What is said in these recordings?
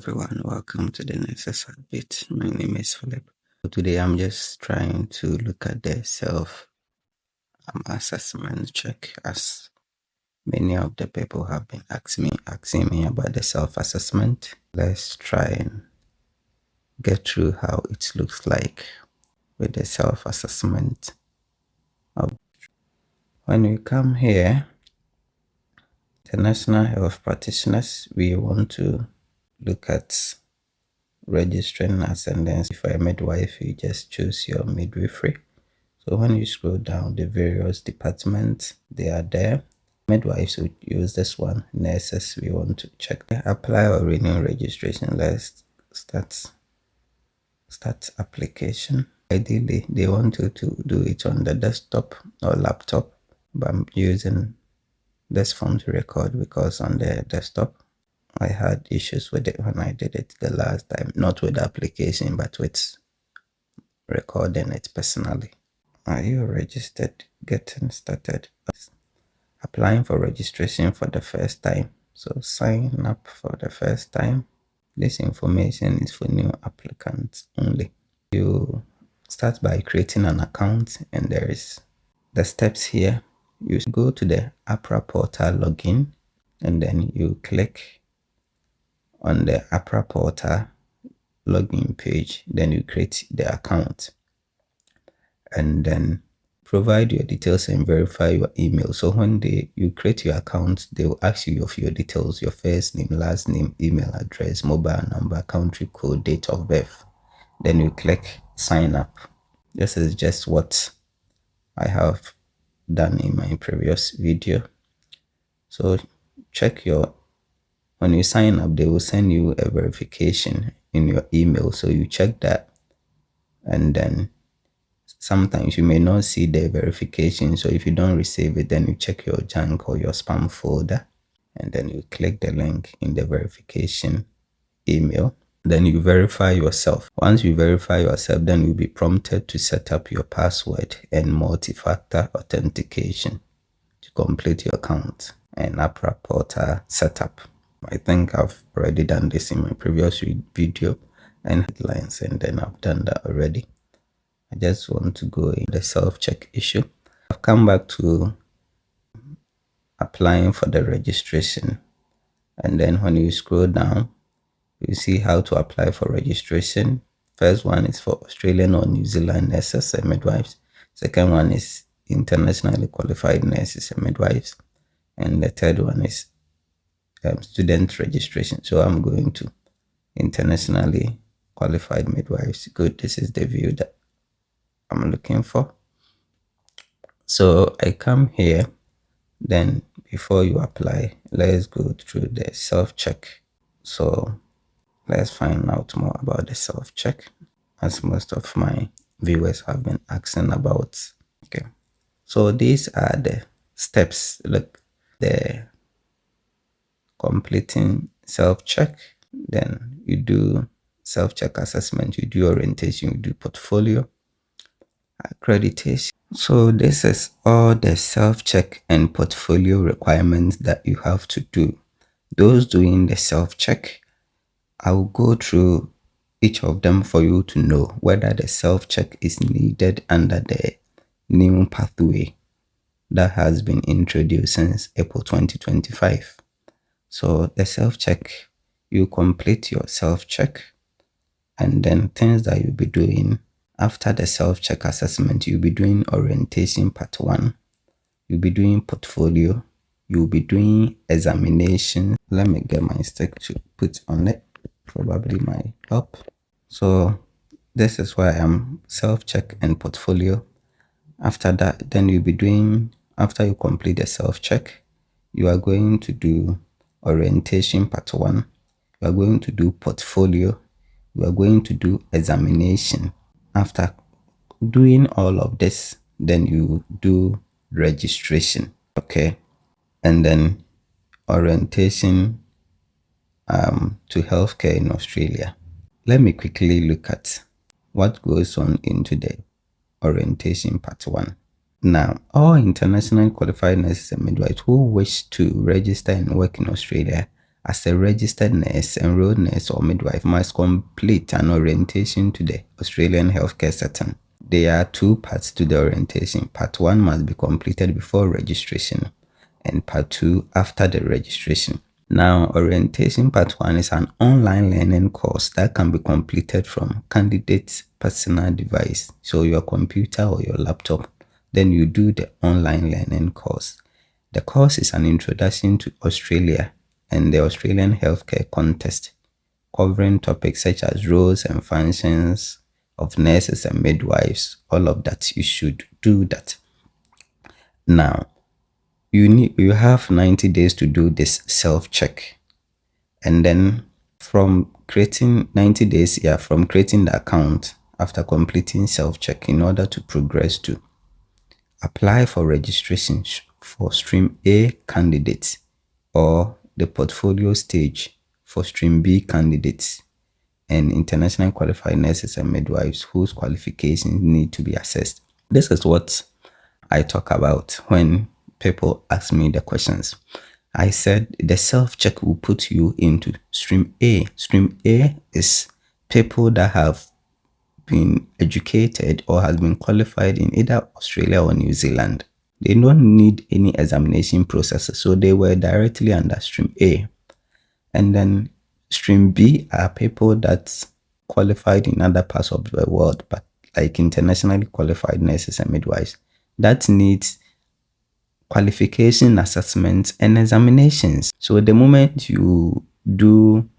everyone, welcome to the Nurses Bit. My name is Philip. Today I'm just trying to look at the self assessment check, as many of the people have been asking me about the self assessment. Let's try and get through how it looks like with the self assessment. When we come here, the National Health Practitioners, we want to look at registering as, and then for a midwife, you just choose your midwifery. So when you scroll down, the various departments, they are there. Midwives would use this one. Nurses, we want to check apply or renew registration. Let's start application. Ideally, they want you to do it on the desktop or laptop, but I'm using this phone to record because on the desktop I had issues with it when I did it the last time, not with the application but with recording it personally. Are you registered? Getting started. Applying for registration for the first time. So sign up for the first time. This information is for new applicants only. You start by creating an account, and there is the steps here. You go to the AHPRA portal login, and then you click on the AHPRA portal login page. Then you create the account, and then provide your details and verify your email. So when you create your account, they will ask you of your details: your first name, last name, email address, mobile number, country code, date of birth. Then you click sign up. This is just what I have done in my previous video. So check when you sign up, they will send you a verification in your email. So you check that, and then sometimes you may not see the verification. So if you don't receive it, then you check your junk or your spam folder, and then you click the link in the verification email. Then you verify yourself. Once you verify yourself, then you'll be prompted to set up your password and multi-factor authentication to complete your account and AHPRA portal setup. I think I've already done this in my previous video and headlines, and then I've done that already. I just want to go in the self-check issue. I've come back to applying for the registration, and then when you scroll down, you see how to apply for registration. First one is for Australian or New Zealand nurses and midwives. Second one is internationally qualified nurses and midwives. And the third one is student registration. So I'm going to internationally qualified midwives. Good, this is the view that I'm looking for. So I come here, then before you apply, let's go through the self-check. So let's find out more about the self-check, as most of my viewers have been asking about. Okay, so these are the steps. Look, the completing self-check, then you do self-check assessment, you do orientation, you do portfolio, accreditation. So this is all the self-check and portfolio requirements that you have to do. Those doing the self-check, I will go through each of them for you to know whether the self-check is needed under the new pathway that has been introduced since April 2025. So the self-check, you complete your self-check, and then things that you'll be doing after the self-check assessment, you'll be doing orientation part 1, you'll be doing portfolio, you'll be doing examination. Let me get my stick to put on it, probably might help. So this is where I am: self-check and portfolio. After that, then you'll be doing, after you complete the self-check, you are going to do orientation part 1, you are going to do portfolio, you are going to do examination. After doing all of this, then you do registration. Okay, and then orientation to healthcare in Australia. Let me quickly look at what goes on into the orientation part 1. Now, all internationally qualified nurses and midwives who wish to register and work in Australia as a registered nurse, enrolled nurse, or midwife must complete an orientation to the Australian healthcare setting. There are two parts to the orientation. Part 1 must be completed before registration, and part 2 after the registration. Now, orientation part 1 is an online learning course that can be completed from candidate's personal device, so your computer or your laptop. Then you do the online learning course. The course is an introduction to Australia and the Australian healthcare context, covering topics such as roles and functions of nurses and midwives. All of that, you should do that. Now, you have 90 days to do this self-check, and then from creating 90 days, from creating the account after completing self-check, in order to progress to apply for registration for stream A candidates or the portfolio stage for stream B candidates and international qualified nurses and midwives whose qualifications need to be assessed. This is what I talk about when people ask me the questions. I said the self-check will put you into stream A. Stream A is people that have been educated or has been qualified in either Australia or New Zealand. They don't need any examination processes, so they were directly under stream A. And then stream B are people that qualified in other parts of the world, but like internationally qualified nurses and midwives. That needs qualification assessments and examinations. So the moment you do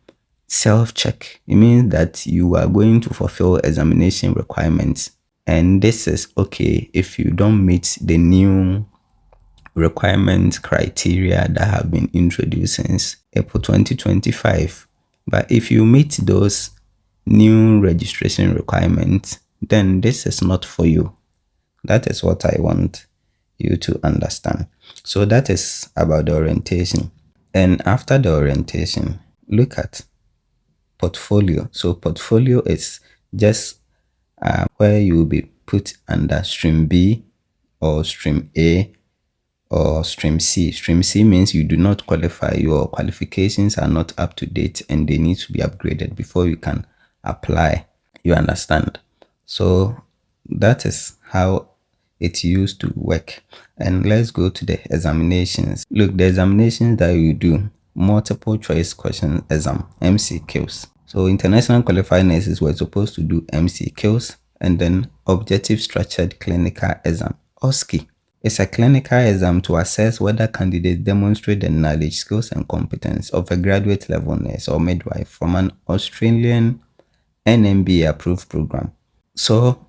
self-check, it means that you are going to fulfill examination requirements. And this is okay if you don't meet the new requirement criteria that have been introduced since April 2025. But if you meet those new registration requirements, then this is not for you. That is what I want you to understand. So that is about the orientation. And after the orientation, look at portfolio. So portfolio is just where you will be put under stream B or stream A or stream C. Stream C means you do not qualify, your qualifications are not up to date and they need to be upgraded before you can apply. You understand? So that is how it used to work. And let's go to the examinations. Look, the examinations that you do, multiple choice question exam, MCQs. So international qualified nurses were supposed to do MCQs, and then objective structured clinical exam, OSCE. It's a clinical exam to assess whether candidates demonstrate the knowledge, skills, and competence of a graduate level nurse or midwife from an Australian NMBA approved program. So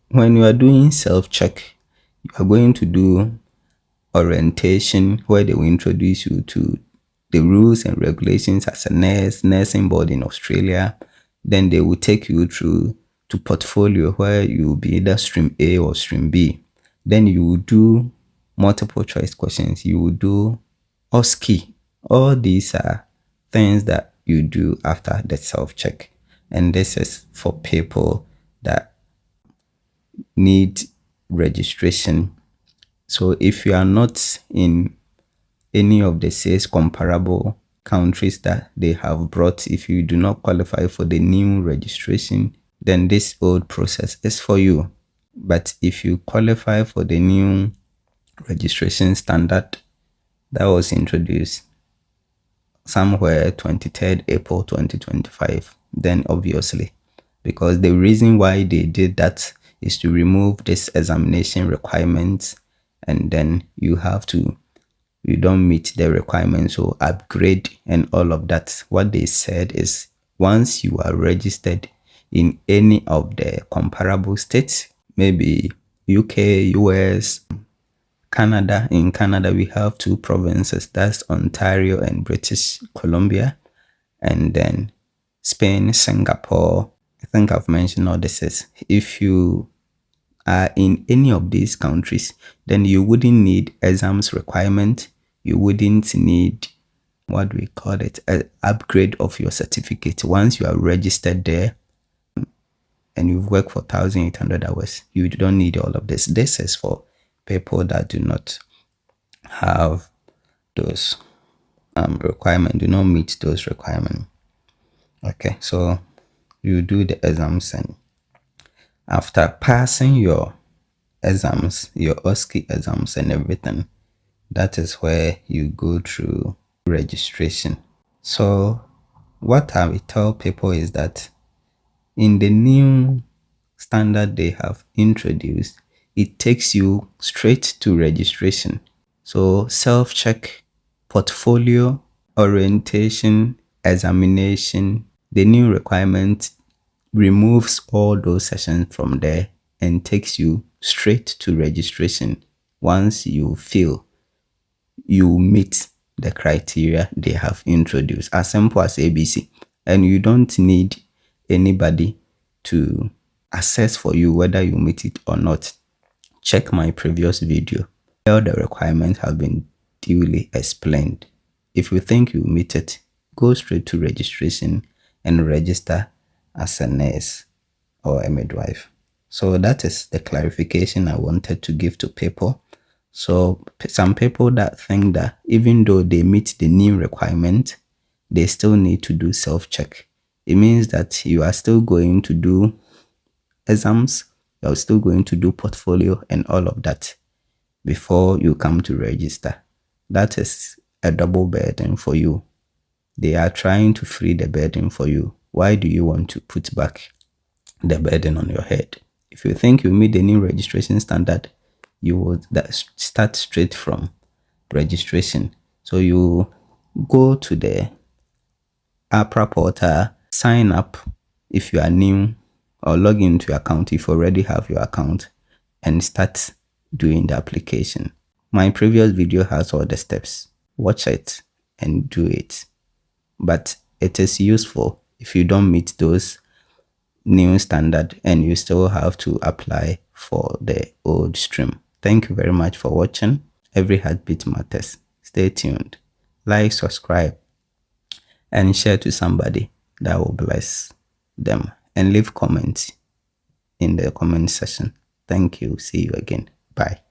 when you are doing self-check, you are going to do orientation where they will introduce you to the rules and regulations as a nurse, nursing board in Australia. Then they will take you through to portfolio where you will be either stream A or stream B. Then you will do multiple choice questions. You will do OSCE. All these are things that you do after the self-check. And this is for people that need registration. So if you are not in any of the 6 comparable countries that they have brought, if you do not qualify for the new registration, then this old process is for you. But if you qualify for the new registration standard that was introduced somewhere 23rd April 2025, then obviously, because the reason why they did that is to remove this examination requirements, and then you don't meet the requirements or upgrade and all of that. What they said is once you are registered in any of the comparable states, maybe UK, US, Canada. In Canada, we have 2 provinces, that's Ontario and British Columbia, and then Spain, Singapore. I think I've mentioned all this. If you are in any of these countries, then you wouldn't need exams requirement. You wouldn't need, what do we call it, an upgrade of your certificate. Once you are registered there and you've worked for 1,800 hours, you don't need all of this. This is for people that do not have those. requirement do not meet those requirements. Okay, so you do the exams, and after passing your exams, your OSCE exams and everything, that is where you go through registration. So what I will tell people is that in the new standard they have introduced, it takes you straight to registration. So self-check, portfolio, orientation, examination, the new requirement removes all those sessions from there and takes you straight to registration. Once you feel you meet the criteria they have introduced, as simple as ABC, and you don't need anybody to assess for you whether you meet it or not. Check my previous video. All the requirements have been duly explained. If you think you meet it, go straight to registration and register as a nurse or a midwife. So that is the clarification I wanted to give to people. So some people that think that even though they meet the new requirement, they still need to do self-check. It means that you are still going to do exams, you are still going to do portfolio and all of that before you come to register. That is a double burden for you. They are trying to free the burden for you. Why do you want to put back the burden on your head? If you think you meet the new registration standard, you would start straight from registration. So you go to the AHPRA portal, sign up if you are new, or log into your account if you already have your account, and start doing the application. My previous video has all the steps. Watch it and do it. But it is useful if you don't meet those new standard and you still have to apply for the old stream. Thank you very much for watching. Every heartbeat matters. Stay tuned. Like, subscribe, and share to somebody that will bless them. And leave comments in the comment section. Thank you. See you again. Bye.